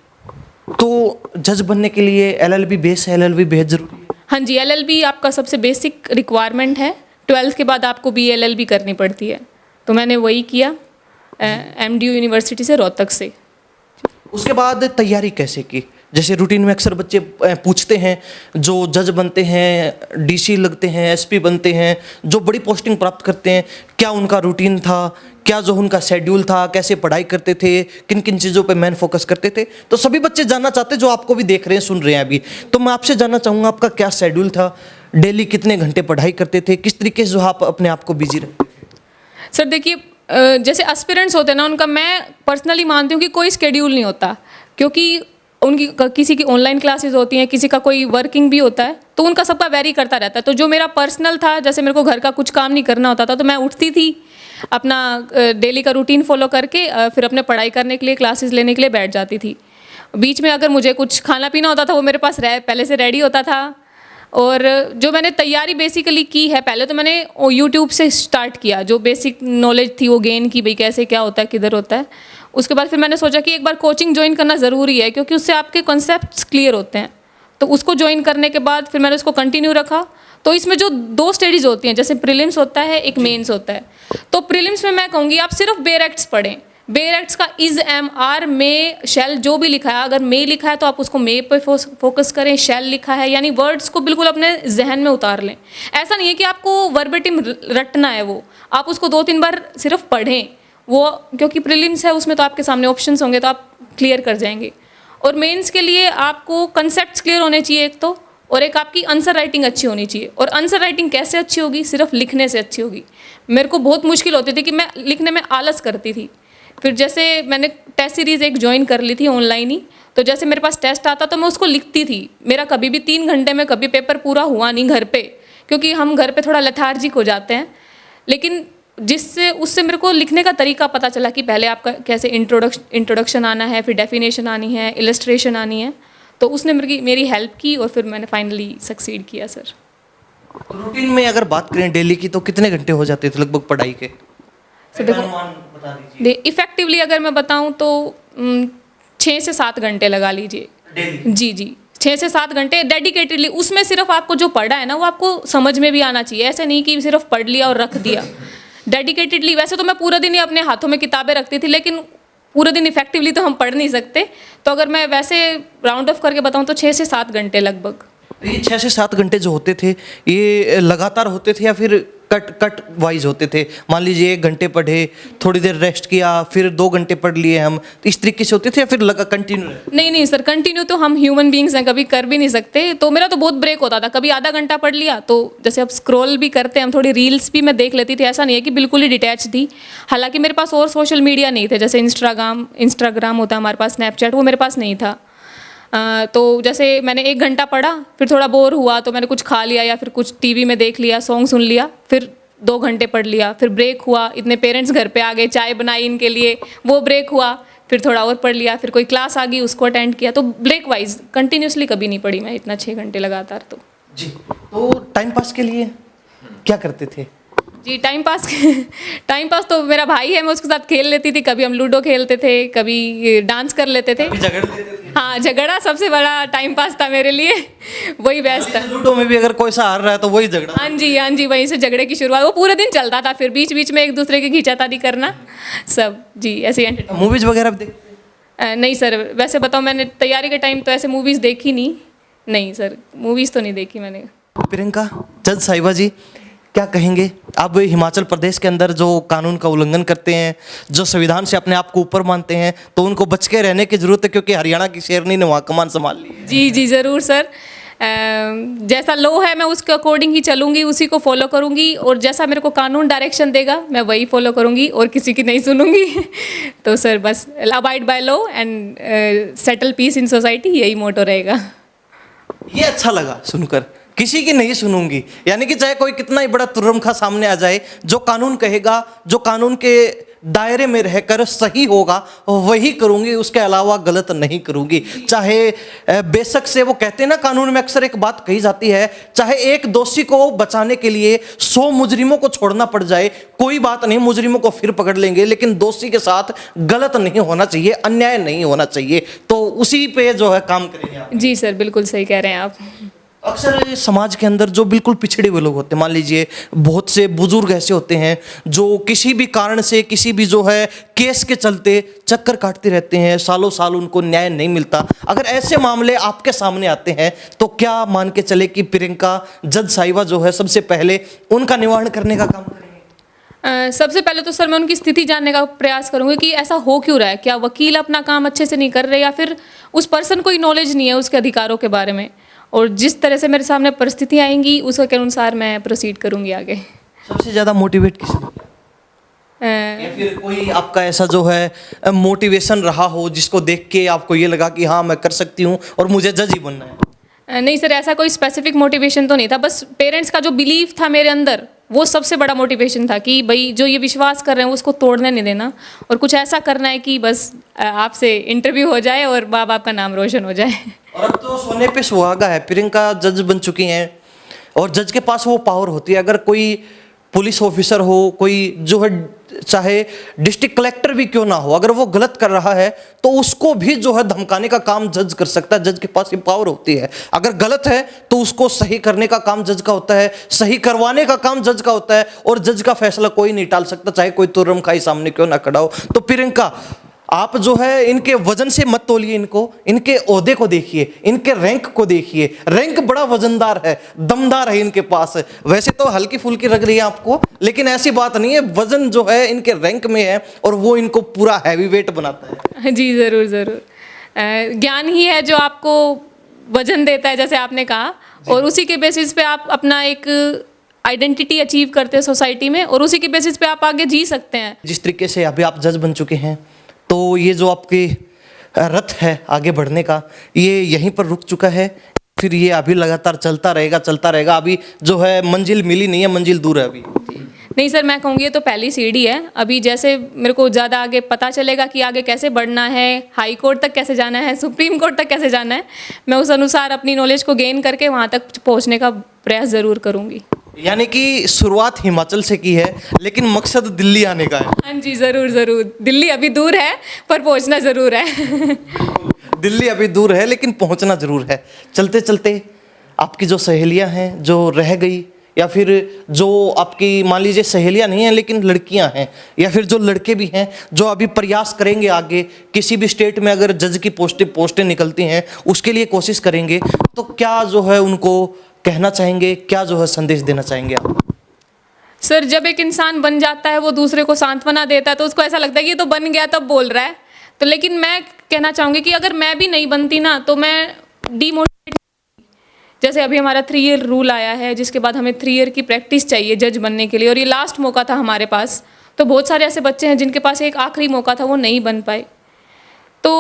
A: तो जज बनने के लिए LLB बेस है, LLB बेहद जरूरी है?
B: हाँ जी, LLB आपका सबसे बेसिक रिक्वायरमेंट है। 12th के बाद आपको BLLB करनी पड़ती है, तो मैंने वही किया MDU यूनिवर्सिटी से, रोहतक से।
A: उसके बाद तैयारी कैसे की? जैसे रूटीन में अक्सर बच्चे पूछते हैं, जो जज बनते हैं, DC लगते हैं, SP बनते हैं, जो बड़ी पोस्टिंग प्राप्त करते हैं, क्या उनका रूटीन था, क्या जो उनका शेड्यूल था, कैसे पढ़ाई करते थे, किन किन चीज़ों पे मेन फोकस करते थे? तो सभी बच्चे जानना चाहते हैं जो आपको भी देख रहे हैं, सुन रहे हैं अभी। तो मैं आपसे जानना चाहूँगा, आपका क्या शेड्यूल था, डेली कितने घंटे पढ़ाई करते थे, किस तरीके से जो आप अपने आप को बिजी रखते थे?
B: सर देखिए, जैसे एस्पिरेंट्स होते हैं ना, उनका मैं पर्सनली मानती हूँ कि कोई स्केड्यूल नहीं होता, क्योंकि उनकी किसी की ऑनलाइन क्लासेस होती हैं, किसी का कोई वर्किंग भी होता है, तो उनका सबका वेरी करता रहता है। तो जो मेरा पर्सनल था, जैसे मेरे को घर का कुछ काम नहीं करना होता था, तो मैं उठती थी अपना डेली का रूटीन फॉलो करके फिर अपने पढ़ाई करने के लिए क्लासेस लेने के लिए बैठ जाती थी। बीच में अगर मुझे कुछ खाना पीना होता था वो मेरे पास पहले से रेडी होता था। और जो मैंने तैयारी बेसिकली की है, पहले तो मैंने यूट्यूब से स्टार्ट किया, जो बेसिक नॉलेज थी वो गेन की, भाई कैसे क्या होता है, किधर होता है। उसके बाद फिर मैंने सोचा कि एक बार कोचिंग ज्वाइन करना ज़रूरी है, क्योंकि उससे आपके कॉन्सेप्ट्स क्लियर होते हैं। तो उसको ज्वाइन करने के बाद फिर मैंने उसको कंटिन्यू रखा। तो इसमें जो 2 स्टेजेस होती हैं, जैसे प्रीलिम्स होता है, एक मेंस होता है। तो प्रीलिम्स में मैं कहूँगी आप सिर्फ बेयर एक्ट्स पढ़ें। बेयर एक्ट्स का इज, एम, आर, मे, शैल जो भी लिखा है, अगर मे लिखा है तो आप उसको मे पे फोकस करें, शैल लिखा है, यानी वर्ड्स को बिल्कुल अपने जहन में उतार लें। ऐसा नहीं है कि आपको वर्बेटिम रटना है, वो आप उसको 2-3 बार सिर्फ पढ़ें वो, क्योंकि प्रीलिम्स है उसमें तो आपके सामने ऑप्शंस होंगे तो आप क्लियर कर जाएंगे। और मेंस के लिए आपको कंसेप्ट्स क्लियर होने चाहिए एक तो, और एक आपकी आंसर राइटिंग अच्छी होनी चाहिए। और आंसर राइटिंग कैसे अच्छी होगी? सिर्फ लिखने से अच्छी होगी। मेरे को बहुत मुश्किल होती थी कि मैं लिखने में आलस करती थी। फिर जैसे मैंने टेस्ट सीरीज़ एक ज्वाइन कर ली थी ऑनलाइन ही, तो जैसे मेरे पास टेस्ट आता तो मैं उसको लिखती थी। मेरा कभी भी 3 घंटे में कभी पेपर पूरा हुआ नहीं घर पे, क्योंकि हम घर पे थोड़ा लेथार्जिक हो जाते हैं। लेकिन उससे मेरे को लिखने का तरीका पता चला कि पहले आपका कैसे इंट्रोडक्शन आना है, फिर डेफिनेशन आनी है, इलस्ट्रेशन आनी है। तो उसने मेरी हेल्प की और फिर मैंने फाइनली सक्सीड किया सर।
A: रूटीन में अगर बात करें डेली की, तो कितने घंटे हो जाते थे लगभग पढ़ाई के?
B: इफेक्टिवली अगर मैं बताऊं तो 6 से 7 घंटे लगा लीजिए। जी 6 से 7 घंटे डेडिकेटेडली। उसमें सिर्फ आपको जो पढ़ा है ना वो आपको समझ में भी आना चाहिए। ऐसे नहीं कि सिर्फ पढ़ लिया और रख दिया। डेडिकेटेडली। वैसे तो मैं पूरा दिन ही अपने हाथों में किताबें रखती थी, लेकिन पूरे दिन इफेक्टिवली तो हम पढ़ नहीं सकते। तो अगर मैं वैसे राउंड ऑफ करके बताऊं तो 6 से 7 घंटे लगभग।
A: ये 6 से 7 घंटे जो होते थे, ये लगातार होते थे या फिर कट वाइज होते थे? मान लीजिए 1 घंटे पढ़े, थोड़ी देर रेस्ट किया, फिर 2 घंटे पढ़ लिए हम, तो इस तरीके से होते थे या फिर लगा कंटिन्यू?
B: नहीं सर, कंटिन्यू तो हम ह्यूमन बींग्स हैं, कभी कर भी नहीं सकते। तो मेरा तो बहुत ब्रेक होता था। कभी आधा घंटा पढ़ लिया, तो जैसे अब स्क्रॉल भी करते हैं हम, थोड़ी रील्स भी मैं देख लेती थी। ऐसा नहीं है कि बिल्कुल ही डिटैच थी। हालांकि मेरे पास और सोशल मीडिया नहीं थे, जैसे इंस्टाग्राम होता है हमारे पास, स्नैपचैट, वो मेरे पास नहीं था। तो जैसे मैंने 1 घंटा पढ़ा, फिर थोड़ा बोर हुआ तो मैंने कुछ खा लिया या फिर कुछ टीवी में देख लिया, सॉन्ग सुन लिया, फिर 2 घंटे पढ़ लिया, फिर ब्रेक हुआ, इतने पेरेंट्स घर पे आ गए, चाय बनाई इनके लिए, वो ब्रेक हुआ, फिर थोड़ा और पढ़ लिया, फिर कोई क्लास आ गई उसको अटेंड किया। तो ब्रेक वाइज कंटिन्यूसली कभी नहीं पढ़ी मैं इतना 6 घंटे लगातार। तो
A: जी, तो टाइम पास के लिए क्या करते थे?
B: जी टाइम पास तो मेरा भाई है, मैं उसके साथ खेल लेती थी। कभी हम लूडो खेलते थे, कभी डांस कर लेते थे।
A: झगड़ लेते थे?
B: हाँ, झगड़ा सबसे बड़ा टाइम पास था मेरे लिए, वही बेस्ट था।
A: लूडो में भी अगर कोई सा हार रहा है तो वही झगड़ा?
B: हाँ जी, वहीं से झगड़े की शुरुआत। वो पूरे दिन चलता था, फिर बीच बीच में एक दूसरे की खींचातानी करना, सब जी ऐसे ही।
A: मूवीज वगैरह भी देखते?
B: नहीं सर, वैसे बताओ, मैंने तैयारी के टाइम तो ऐसे मूवीज़ देखी नहीं सर, मूवीज़ तो नहीं देखी मैंने।
A: प्रियंका, जज साहिबा जी, क्या कहेंगे आप? हिमाचल प्रदेश के अंदर जो कानून का उल्लंघन करते हैं, जो संविधान से अपने आप को ऊपर मानते हैं, तो उनको बच के रहने की जरूरत है, क्योंकि हरियाणा की शेरनी ने वहाँ कमान संभाल ली है।
B: जी ज़रूर सर। जैसा लॉ है मैं उसके अकॉर्डिंग ही चलूँगी, उसी को फॉलो करूँगी, और जैसा मेरे को कानून डायरेक्शन देगा मैं वही फॉलो करूँगी और किसी की नहीं सुनूँगी। तो सर बस abide by law and settle peace in society, यही मोटो रहेगा।
A: ये अच्छा लगा सुनकर, किसी की नहीं सुनूंगी, यानी कि चाहे कोई कितना ही बड़ा तुर्रमखा सामने आ जाए, जो कानून कहेगा, जो कानून के दायरे में रहकर सही होगा वही करूंगी, उसके अलावा गलत नहीं करूंगी। चाहे बेशक से, वो कहते हैं ना कानून में अक्सर एक बात कही जाती है, चाहे एक दोषी को बचाने के लिए 100 मुजरिमों को छोड़ना पड़ जाए, कोई बात नहीं, मुजरिमों को फिर पकड़ लेंगे, लेकिन दोषी के साथ गलत नहीं होना चाहिए, अन्याय नहीं होना चाहिए। तो उसी पे जो है काम करेंगे आप।
B: जी सर, बिल्कुल सही कह रहे हैं आप।
A: अक्सर समाज के अंदर जो बिल्कुल पिछड़े हुए लोग होते हैं, मान लीजिए बहुत से बुजुर्ग ऐसे होते हैं जो किसी भी कारण से, किसी भी जो है केस के चलते चक्कर काटते रहते हैं, सालों साल उनको न्याय नहीं मिलता। अगर ऐसे मामले आपके सामने आते हैं तो क्या मान के चले कि प्रियंका जज साहिबा जो है सबसे पहले उनका निवारण करने का काम करेंगे?
B: सबसे पहले तो सर मैं उनकी स्थिति जानने का प्रयास करूंगी कि ऐसा हो क्यों रहा है। क्या वकील अपना काम अच्छे से नहीं कर रहे, या फिर उस पर्सन को नॉलेज नहीं है उसके अधिकारों के बारे में। और जिस तरह से मेरे सामने परिस्थितियाँ आएंगी उसके अनुसार मैं प्रोसीड करूंगी आगे।
A: सबसे ज़्यादा मोटिवेट किसने किया? या फिर कोई आपका ऐसा जो है मोटिवेशन रहा हो जिसको देख के आपको ये लगा कि हाँ मैं कर सकती हूँ और मुझे जज ही बनना है?
B: नहीं सर, ऐसा कोई स्पेसिफिक मोटिवेशन तो नहीं था, बस पेरेंट्स का जो बिलीव था मेरे अंदर वो सबसे बड़ा मोटिवेशन था कि भाई जो ये विश्वास कर रहे हैं उसको तोड़ने नहीं देना और कुछ ऐसा करना है कि बस आपसे इंटरव्यू हो जाए और माँ बाप का नाम रोशन हो जाए।
A: और अब तो सोने पे सुहागा है, प्रियंका जज बन चुकी हैं और जज के पास वो पावर होती है। अगर कोई पुलिस ऑफिसर हो, कोई जो है चाहे डिस्ट्रिक्ट कलेक्टर भी क्यों ना हो, अगर वो गलत कर रहा है तो उसको भी जो है धमकाने का काम जज कर सकता है। जज के पास ये पावर होती है। अगर गलत है तो उसको सही करने का काम जज का होता है, सही करवाने का काम जज का होता है और जज का फैसला कोई नहीं टाल सकता, चाहे कोई तुर्रम खाई सामने क्यों ना खड़ा हो। तो प्रियंका, आप जो है इनके वजन से मत तोलिए इनको, इनके ओहदे को देखिए, इनके रैंक को देखिए। रैंक बड़ा वजनदार है, दमदार है इनके पास। वैसे तो हल्की फुल्की लग रही है आपको, लेकिन ऐसी बात नहीं है, वजन जो है इनके रैंक में है और वो इनको पूरा हैवी वेट बनाता है।
B: जी ज़रूर ज़रूर। ज्ञान ही है जो आपको वजन देता है, जैसे आपने कहा, और उसी के बेसिस पे आप अपना एक आइडेंटिटी अचीव करते हैं सोसाइटी में और उसी के बेसिस पे आप आगे जी सकते हैं।
A: जिस तरीके से अभी आप जज बन चुके हैं, तो ये जो आपकी रथ है आगे बढ़ने का, ये यहीं पर रुक चुका है, फिर ये अभी लगातार चलता रहेगा? अभी जो है मंजिल मिली नहीं है, मंजिल दूर है अभी।
B: नहीं सर, मैं कहूँगी ये तो पहली सीढ़ी है। अभी जैसे मेरे को ज़्यादा आगे पता चलेगा कि आगे कैसे बढ़ना है, हाई कोर्ट तक कैसे जाना है, सुप्रीम कोर्ट तक कैसे जाना है, मैं उस अनुसार अपनी नॉलेज को गेन करके वहाँ तक पहुँचने का प्रयास ज़रूर करूँगी।
A: यानी कि शुरुआत हिमाचल से की है, लेकिन मकसद दिल्ली आने का है।
B: हाँ जी, ज़रूर ज़रूर। दिल्ली अभी दूर है पर पहुँचना ज़रूर है।
A: दिल्ली अभी दूर है लेकिन पहुंचना जरूर है। चलते चलते आपकी जो सहेलियां हैं जो रह गई, या फिर जो आपकी मान लीजिए सहेलियां नहीं हैं लेकिन लड़कियां हैं, या फिर जो लड़के भी हैं जो अभी प्रयास करेंगे आगे किसी भी स्टेट में अगर जज की पोस्टें निकलती हैं उसके लिए कोशिश करेंगे, तो क्या जो है उनको कहना चाहेंगे, क्या जो है संदेश देना चाहेंगे आप?
B: सर, जब एक इंसान बन जाता है वो दूसरे को सांत्वना देता है तो उसको ऐसा लगता है कि ये तो बन गया तब बोल रहा है। तो लेकिन मैं कहना चाहूँगी कि अगर मैं भी नहीं बनती ना तो मैं डीमोटिवेट, जैसे अभी हमारा 3 ईयर रूल आया है जिसके बाद हमें 3 ईयर की प्रैक्टिस चाहिए जज बनने के लिए, और ये लास्ट मौका था हमारे पास। तो बहुत सारे ऐसे बच्चे हैं जिनके पास एक आखिरी मौका था, वो नहीं बन पाए। तो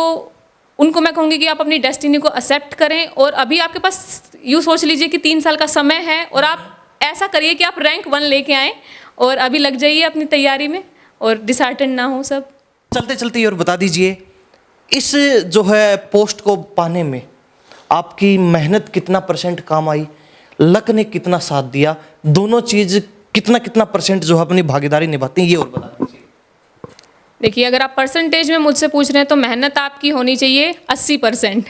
B: उनको मैं कहूँगी कि आप अपनी डेस्टिनी को एक्सेप्ट करें और अभी आपके पास यूँ सोच लीजिए कि 3 साल का समय है और आप ऐसा करिए कि आप रैंक 1 लेके आएँ और अभी लग जाइए अपनी तैयारी में और डिसहार्टेंड ना हो सब।
A: चलते चलते और बता दीजिए, इस जो है पोस्ट को पाने में आपकी मेहनत कितना % काम आई, लक ने कितना साथ दिया, दोनों चीज़ कितना % जो है अपनी भागीदारी निभाती हैं, ये और बता दीजिए।
B: देखिए, अगर आप परसेंटेज में मुझसे पूछ रहे हैं तो मेहनत आपकी होनी चाहिए 80%,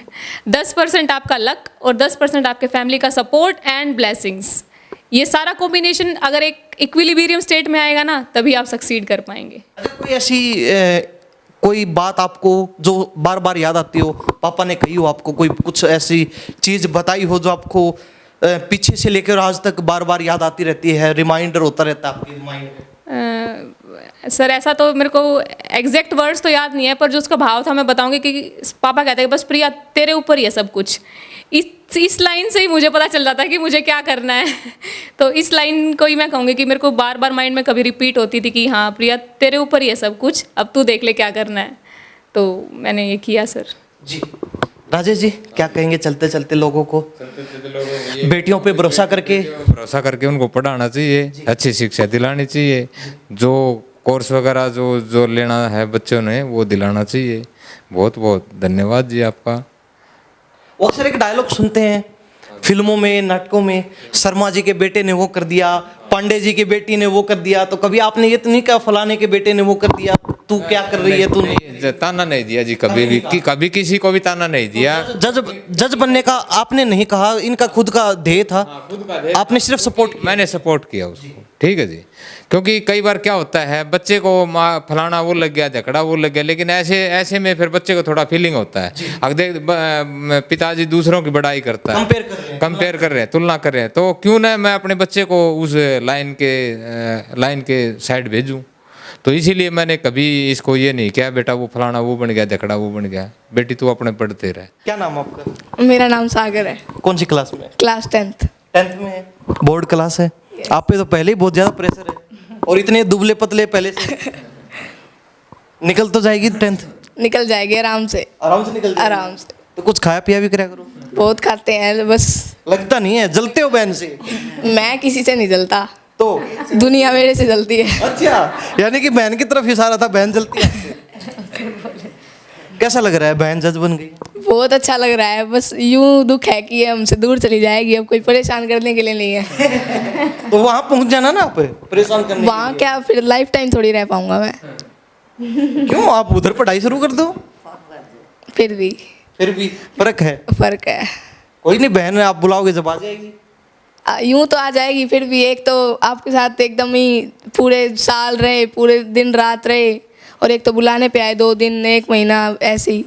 B: 10% आपका लक और 10% आपके फैमिली का सपोर्ट एंड ब्लेसिंग्स। ये सारा कॉम्बिनेशन अगर एक इक्विलिब्रियम स्टेट में आएगा ना तभी आप सक्सीड कर पाएंगे।
A: अगर कोई ऐसी कोई बात आपको जो बार बार याद आती हो, पापा ने कही हो आपको, कोई कुछ ऐसी चीज़ बताई हो जो आपको पीछे से लेकर आज तक बार बार याद आती रहती है, रिमाइंडर होता रहता है आपके माइंड में?
B: सर, ऐसा तो मेरे को एग्जैक्ट वर्ड्स तो याद नहीं है, पर जो उसका भाव था मैं बताऊंगी कि पापा कहते हैं बस प्रिया तेरे ऊपर ही है सब कुछ। इस लाइन से ही मुझे पता चल जाता है कि मुझे क्या करना है। तो इस लाइन को ही मैं कहूँगी कि मेरे को बार बार माइंड में कभी रिपीट होती थी कि हाँ प्रिया तेरे ऊपर ही है सब कुछ, अब तू देख ले क्या करना है। तो मैंने ये किया सर।
A: जी राजेश जी, क्या कहेंगे चलते चलते लोगों को? बेटियों पे भरोसा करके
C: उनको पढ़ाना चाहिए, अच्छी शिक्षा दिलानी चाहिए, जो कोर्स वगैरह जो लेना है बच्चों ने वो दिलाना चाहिए। बहुत बहुत धन्यवाद जी आपका।
A: अक्सर एक डायलॉग सुनते हैं फिल्मों में, नाटकों में, शर्मा जी के बेटे ने वो कर दिया, पांडे जी की बेटी ने वो कर दिया, तो कभी आपने ये तो नहीं कहा फलाने के बेटे ने वो कर दिया, तू क्या कर रही है? तू नहीं,
C: ताना नहीं दिया जी कभी भी, कभी किसी को भी ताना नहीं दिया।
A: जज बनने का आपने नहीं कहा, इनका खुद का ध्येय था, आपने सिर्फ सपोर्ट,
C: मैंने सपोर्ट किया उसको। ठीक है जी, क्योंकि कई बार क्या होता है बच्चे को माँ फलाना वो लग गया, झगड़ा वो लग गया, लेकिन ऐसे में फिर बच्चे को थोड़ा फीलिंग होता है। अगर देख पिताजी दूसरों की बड़ाई करता है, कंपेयर कर रहे हैं, तुलना कर रहे हैं, तो क्यों ना मैं अपने बच्चे को उस लाइन के साइड भेजूं। तो इसीलिए मैंने कभी इसको ये नहीं किया बेटा वो फलाना वो बन गया, झगड़ा वो बन गया, बेटी तू अपने पढ़ते रहे।
A: क्या नाम आपका?
F: मेरा नाम सागर है।
A: कौन सी क्लास में?
F: क्लास 10th
A: में है। बोर्ड क्लास है। आप पे तो पहले ही बहुत ज्यादा प्रेशर है और इतने दुबले पतले पहले से। निकल तो जाएगी 10th?
F: निकल जाएगी आराम से।
A: आराम से निकल जाएगी।
F: आराम से।
A: तो कुछ खाया पिया भी करा करो।
F: बहुत खाते हैं बस।
A: लगता नहीं है, जलते हो बहन से।
F: मैं किसी से नहीं जलता,
A: तो
F: दुनिया मेरे से जलती है।
A: अच्छा, यानी कि बहन की तरफ इशारा था, बहन जलती है। कैसा लग रहा है बहन जज बन गई?
F: बहुत अच्छा लग रहा है, बस यूं दुख है कि ये हमसे दूर चली जाएगी, अब कोई परेशान करने के लिए नहीं है।
A: तो वहां पहुंच जाना ना, आप परेशान करने के
F: वहाँ क्या फिर लाइफ टाइम थोड़ी रह पाऊंगा मैं।
A: लिए। क्यों, आप उधर पढ़ाई शुरू कर दो।
F: फिर भी
A: फर्क है।
F: फर्क है।
A: कोई नहीं, बहन आप बुलाओगे जब आ जाएगी।
F: यूं तो आ जाएगी, फिर भी एक तो आपके साथ एकदम ही पूरे साल रहे, पूरे दिन रात रहे, और एक तो बुलाने पे आए 2 दिन 1 महीना ऐसे ही।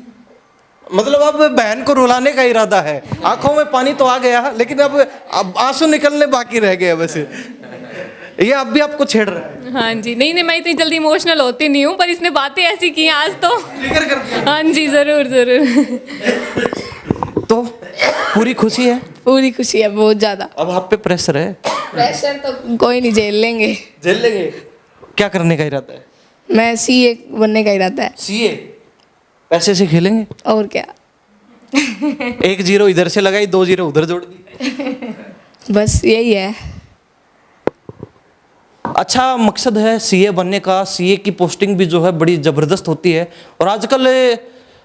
A: मतलब अब बहन को रुलाने का इरादा है। आंखों में पानी तो आ गया, लेकिन अब आंसू निकलने बाकी रह गए बस। ये अब भी आपको छेड़ रहा है।
B: हाँ जी, नहीं नहीं, मैं इतनी जल्दी इमोशनल होती नहीं हूँ, पर इसने बातें ऐसी की हैं आज तो।
A: ट्रिगर कर दिया।
B: हाँ जी, जरूर जरूर।
A: तो पूरी खुशी है?
F: पूरी खुशी है, बहुत ज़्यादा।
A: अब आप पे प्रेशर है?
F: प्रेशर तो कोई नहीं, झेल लेंगे।
A: झेल लेंगे। क्या करने का इरादा है?
F: मैं CA बनने का इरादा है।
A: सीए? पैसे से खेलेंगे?
F: और क्या।
A: 1 0 इधर से लगाई, 2 0 उधर जोड़ दी।
F: बस यही है।
A: अच्छा मकसद है सीए बनने का। सीए की पोस्टिंग भी जो है बड़ी ज़बरदस्त होती है, और आजकल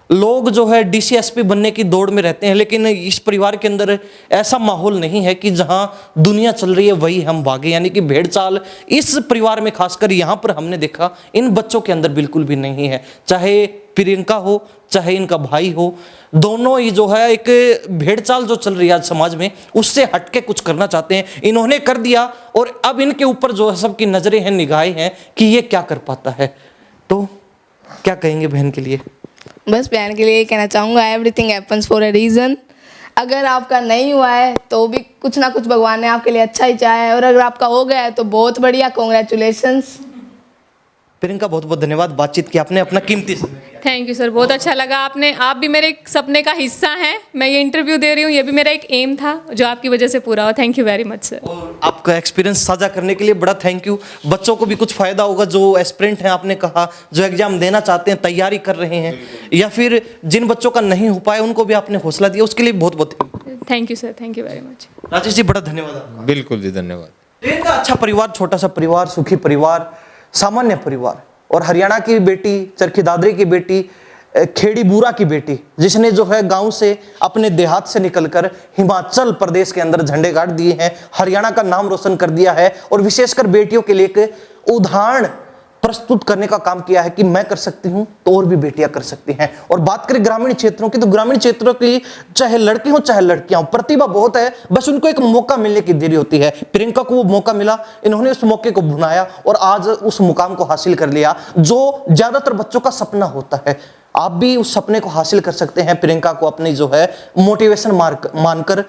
A: लोग जो है DCSP बनने की दौड़ में रहते हैं, लेकिन इस परिवार के अंदर ऐसा माहौल नहीं है कि जहां दुनिया चल रही है वही हम भागे, यानी कि भेड़ चाल इस परिवार में खासकर यहाँ पर हमने देखा इन बच्चों के अंदर बिल्कुल भी नहीं है। चाहे प्रियंका हो, चाहे इनका भाई हो, दोनों ही जो है एक भेड़ चाल जो चल रही है आज समाज में, उससे हटके कुछ करना चाहते हैं। इन्होंने कर दिया, और अब इनके ऊपर जो है सबकी नजरें हैं, निगाहें हैं कि ये क्या कर पाता है। तो क्या कहेंगे बहन के लिए?
F: बस बहन के लिए कहना चाहूँगा, everything happens for a reason. अगर आपका नहीं हुआ है तो भी कुछ ना कुछ भगवान ने आपके लिए अच्छा ही चाहा है, और अगर आपका हो गया है तो बहुत बढ़िया, कॉन्ग्रेचुलेशंस।
A: प्रियंका बहुत बहुत धन्यवाद बातचीत की, आपने अपना कीमती समय दिया।
B: थैंक यू सर, बहुत अच्छा लगा। आप भी मेरे एक सपने का हिस्सा हैं। मैं ये इंटरव्यू दे रही हूँ, ये भी मेरा एक एम था जो आपकी वजह से पूरा हुआ। Thank you very much sir.
A: और आपका एक्सपीरियंस साझा करने के लिए बड़ा थैंक यू। बच्चों को भी कुछ फायदा होगा, जो एस्पिरेंट हैं, आपने कहा जो एग्जाम देना चाहते हैं, तैयारी कर रहे हैं, या फिर जिन बच्चों का नहीं हो पाया उनको भी आपने हौसला दिया, उसके लिए बहुत बहुत
B: thank you sir, thank you very much.
A: Rajesh ji बड़ा धन्यवाद आपका।
C: बिल्कुल जी, धन्यवाद।
A: प्रियंका अच्छा परिवार, छोटा सा परिवार, सुखी परिवार, सामान्य परिवार, और हरियाणा की बेटी, चरखी दादरी की बेटी, खेड़ी बूरा की बेटी, जिसने जो है गांव से अपने देहात से निकलकर हिमाचल प्रदेश के अंदर झंडे गाड़ दिए हैं, हरियाणा का नाम रोशन कर दिया है, और विशेषकर बेटियों के लिए एक उदाहरण प्रस्तुत करने का काम किया है कि मैं कर सकती हूं तो और भी बेटियां कर सकती हैं। और बात करें ग्रामीण क्षेत्रों की, तो ग्रामीण क्षेत्रों की चाहे लड़के हो चाहे लड़कियां हो, प्रतिभा बहुत है, बस उनको एक मौका मिलने की देरी होती है। प्रियंका को वो मौका मिला, इन्होंने उस मौके को भुनाया और आज उस मुकाम को हासिल कर लिया जो ज्यादातर बच्चों का सपना होता है। आप भी उस सपने को हासिल कर सकते हैं। प्रियंका को अपनी जो है मोटिवेशन मानकर,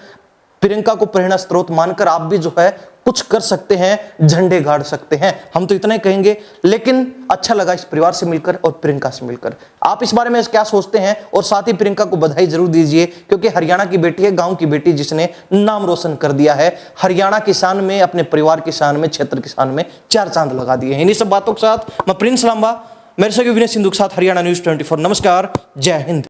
A: प्रियंका को प्रेरणा स्रोत मानकर आप भी जो है कुछ कर सकते हैं, झंडे गाड़ सकते हैं। हम तो इतना ही कहेंगे, लेकिन अच्छा लगा इस परिवार से मिलकर और प्रियंका से मिलकर। आप इस बारे में क्या सोचते हैं, और साथ ही प्रियंका को बधाई जरूर दीजिए, क्योंकि हरियाणा की बेटी है, गांव की बेटी, जिसने नाम रोशन कर दिया है। हरियाणा की शान में, अपने परिवार की शान में, क्षेत्र की शान में 4 चांद लगा दिए हैं। इन्हीं सब बातों के साथ मैं प्रिंस लांबा, मेरे सहयोगी विनय सिंधु के साथ हरियाणा न्यूज़ 24। नमस्कार, जय हिंद।